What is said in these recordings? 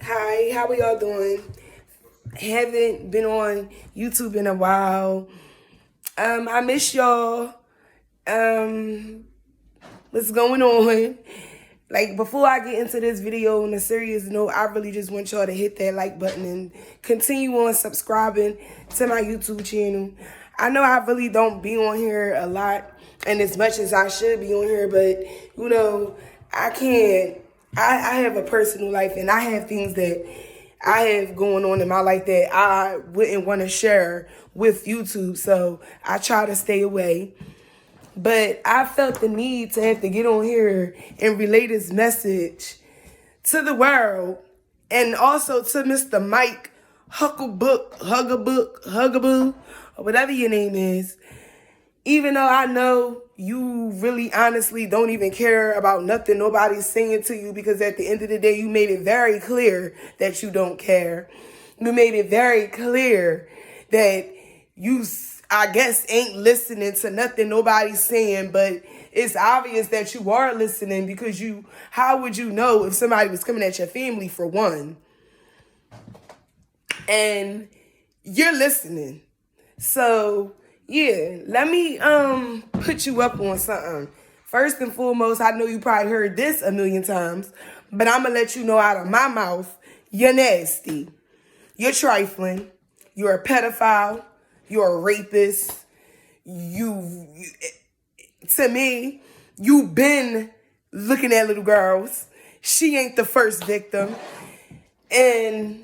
Hi, how are y'all doing? Haven't been on YouTube in a while. I miss y'all. Um, what's going on? Like, before I get into this video on a serious note, I really just want y'all to hit that like button and continue on subscribing to my YouTube channel. I know I really don't be on here a lot and as much as I should be on here, but I can't. I have a personal life and I have things that I have going on in my life that I wouldn't want to share with YouTube. So I try to stay away. But I felt the need to have to get on here and relay this message to the world and also to Mr. Mike Huckaboo, or whatever your name is. Even though I know you really honestly don't even care about nothing nobody's saying to you, because at the end of the day, you made it very clear that you don't care. You made it very clear that you, I guess, ain't listening to nothing nobody's saying, but it's obvious that you are listening because how would you know if somebody was coming at your family, for one? And you're listening. So yeah, let me put you up on something. First and foremost, I know you probably heard this a million times, but I'm gonna let you know out of my mouth, you're nasty. You're trifling. You're a pedophile. You're a rapist. To me, you've been looking at little girls. She ain't the first victim. And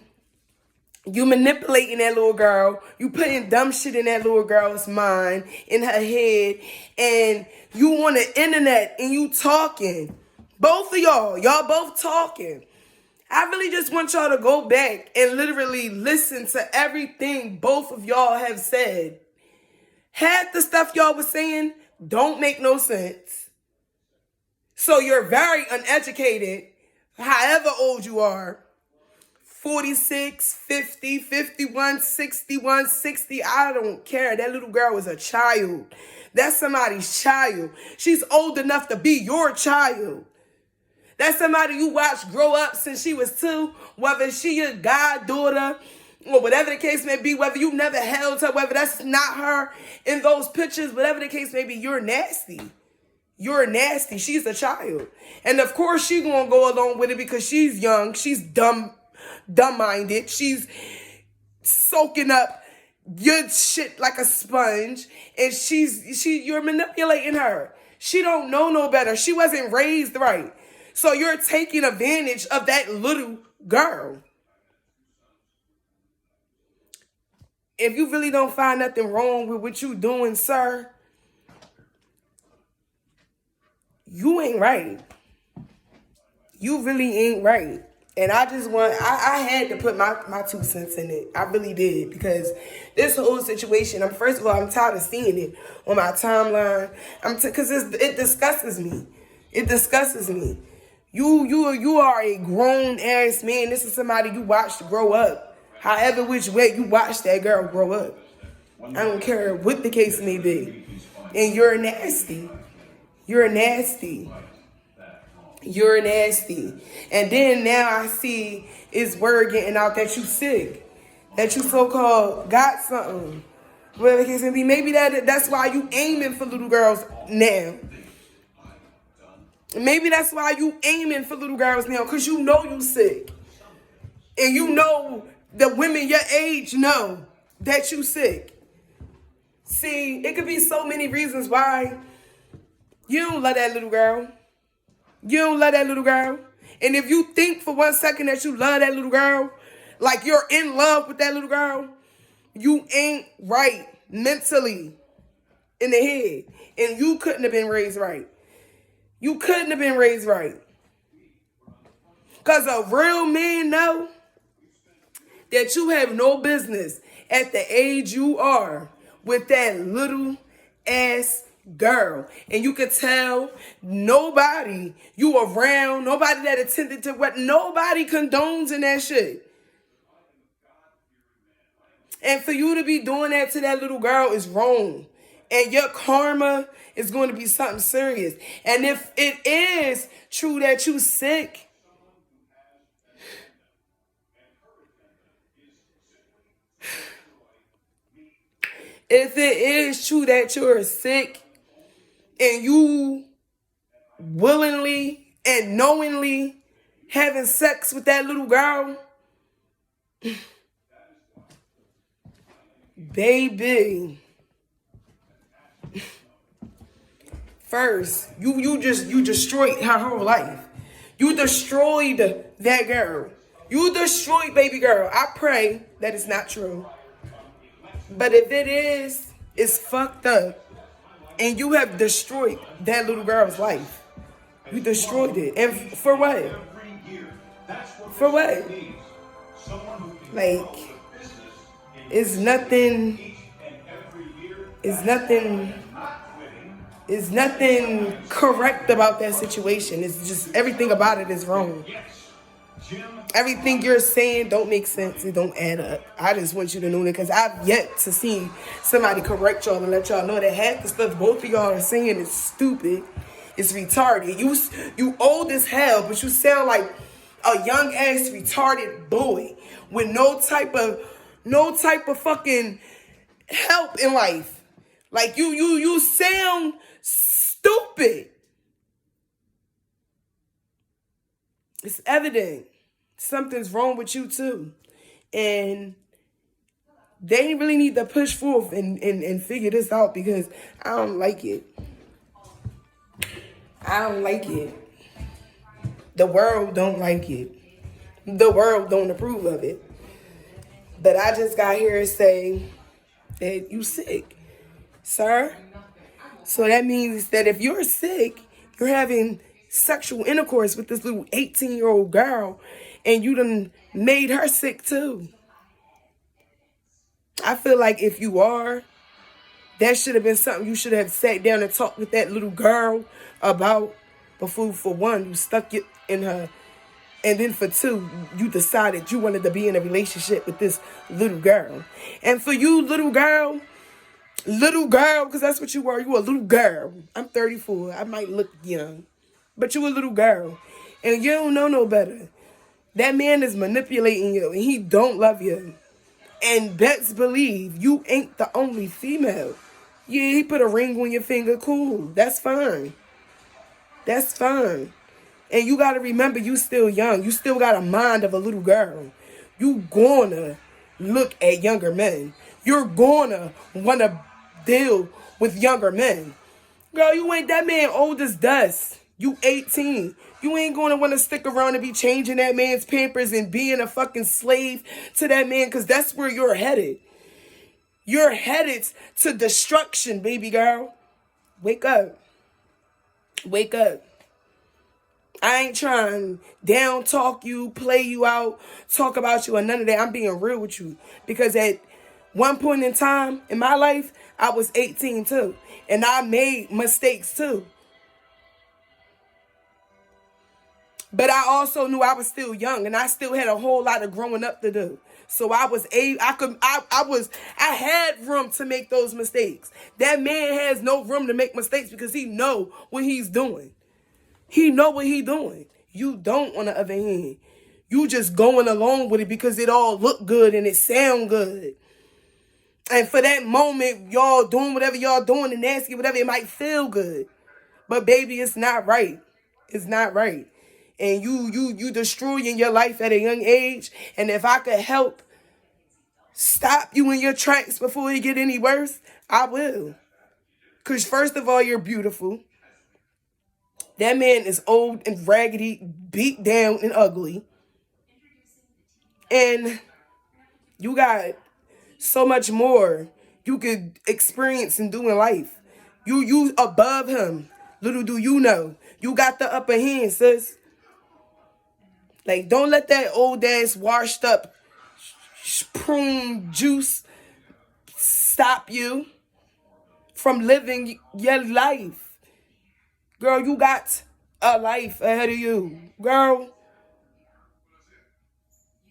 you manipulating that little girl. You putting dumb shit in that little girl's mind, in her head. And you on the internet and you talking. Both of y'all both talking. I really just want y'all to go back and literally listen to everything both of y'all have said. Half the stuff y'all was saying don't make no sense. So you're very uneducated, however old you are. 46, 50, 51, 61, 60. I don't care. That little girl is a child. That's somebody's child. She's old enough to be your child. That's somebody you watched grow up since she was 2, whether she your goddaughter or whatever the case may be, whether you never held her, whether that's not her in those pictures, whatever the case may be, you're nasty. You're nasty. She's a child. And of course she gonna go along with it because she's young. She's dumb-minded. She's soaking up your shit like a sponge. And you're manipulating her. She don't know no better. She wasn't raised right. So you're taking advantage of that little girl. If you really don't find nothing wrong with what you doing, sir, you ain't right. You really ain't right. And I just I had to put my 2 cents in it. I really did. Because this whole situation, first of all, I'm tired of seeing it on my timeline. Because it disgusts me. It disgusts me. You are a grown-ass man. This is somebody you watched grow up. However which way you watched that girl grow up. I don't care what the case may be. And you're nasty. You're nasty. You're nasty. And then now I see it's word getting out that you sick. That you so-called got something. Whatever the case may be. Maybe that's why you aiming for little girls now. Maybe that's why you aiming for little girls now. Because you know you sick. And you know the women your age know that you sick. See, it could be so many reasons why you don't love that little girl. You don't love that little girl. And if you think for 1 second that you love that little girl, like you're in love with that little girl, you ain't right mentally in the head. And you couldn't have been raised right. You couldn't have been raised right. Because a real man know that you have no business at the age you are with that little ass girl. And you could tell nobody you around, nobody that attended to what, nobody condones in that shit. And for you to be doing that to that little girl is wrong. And your karma is going to be something serious. And if it is true that you sick, If it is true that you're sick and you willingly and knowingly having sex with that little girl, baby, first, you destroyed her whole life. You destroyed that girl. You destroyed baby girl. I pray that it's not true. But if it is, it's fucked up. And you have destroyed that little girl's life. You destroyed it. And for what? For what? Like, it's nothing correct about that situation. It's just everything about it is wrong. Everything you're saying don't make sense. It don't add up. I just want you to know that because I've yet to see somebody correct y'all and let y'all know that half the stuff both of y'all are saying is stupid. It's retarded. You old as hell, but you sound like a young ass retarded boy with no type of fucking help in life. Like you sound stupid. It's evident. Something's wrong with you too. And they really need to push forth and figure this out because I don't like it. I don't like it. The world don't like it. The world don't approve of it. But I just got here to say that you sick, sir. So that means that if you're sick, you're having sexual intercourse with this little 18-year-old girl, and you done made her sick too. I feel like if you are, that should have been something you should have sat down and talked with that little girl about before, for one, you stuck it in her. And then for two, you decided you wanted to be in a relationship with this little girl. And for you, little girl, because that's what you were. You were a little girl. I'm 34. I might look young. But you a little girl. And you don't know no better. That man is manipulating you. And he don't love you. And best believe you ain't the only female. Yeah, he put a ring on your finger. Cool. That's fine. That's fine. And you got to remember, you still young. You still got a mind of a little girl. You gonna look at younger men. You're gonna want to deal with younger men. Girl, you ain't that man old as dust. You 18. You ain't gonna want to stick around and be changing that man's pampers and being a fucking slave to that man because that's where you're headed. You're headed to destruction, baby girl. Wake up. Wake up. I ain't trying to down talk you, play you out, talk about you, or none of that. I'm being real with you. Because at one point in time in my life, I was 18 too. And I made mistakes too. But I also knew I was still young and I still had a whole lot of growing up to do. So I had room to make those mistakes. That man has no room to make mistakes because he know what he's doing. He know what he doing. You don't, on the other hand. You just going along with it because it all look good and it sound good. And for that moment, y'all doing whatever y'all doing and nasty, whatever, it might feel good. But baby, it's not right. It's not right. And you destroying your life at a young age. And if I could help stop you in your tracks before it get any worse, I will. Because first of all, you're beautiful. That man is old and raggedy, beat down and ugly. And you got so much more you could experience and do in life. You above him. Little do you know. You got the upper hand, sis. Like, don't let that old ass washed up prune juice stop you from living your life. Girl, you got a life ahead of you. Girl.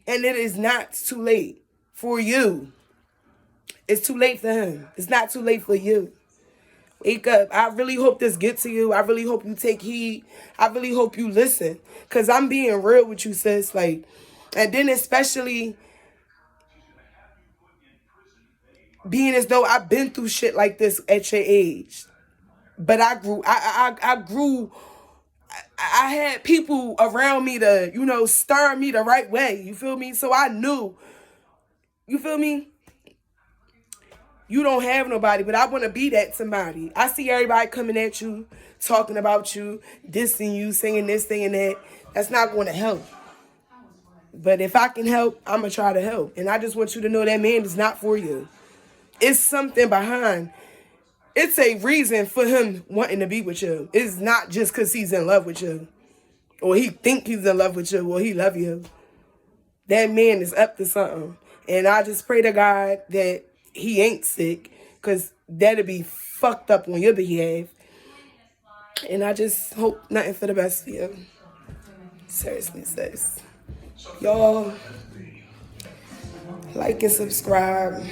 And it is not too late for you. It's too late for him. It's not too late for you. Wake up. I really hope this gets to you. I really hope you take heed. I really hope you listen. Because I'm being real with you, sis. Like, and then especially being as though I've been through shit like this at your age. But I grew. I grew. I had people around me to, you know, stir me the right way. You feel me? So I knew. You feel me? You don't have nobody, but I want to be that somebody. I see everybody coming at you, talking about you, dissing you, saying this, saying that. That's not going to help. But if I can help, I'm going to try to help. And I just want you to know that man is not for you. It's something behind. It's a reason for him wanting to be with you. It's not just because he's in love with you. Or he think he's in love with you. Or he love you. That man is up to something. And I just pray to God that he ain't sick, because that'd be fucked up on your behalf. And I just hope nothing for the best for you. Seriously, sis. Y'all, like and subscribe.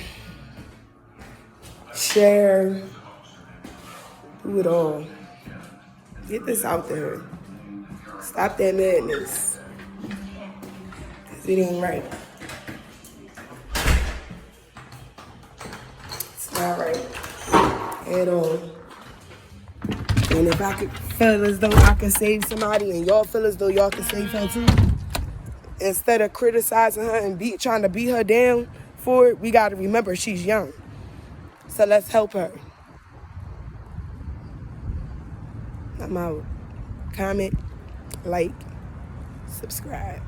Share. Do it all. Get this out there. Stop that madness. Because it ain't right. Not right at all. And if I could feel as though I could save somebody and y'all feel as though y'all can save her too, instead of criticizing her and trying to beat her down for it, we got to remember she's young. So let's help her. I'm out. Comment, like, subscribe.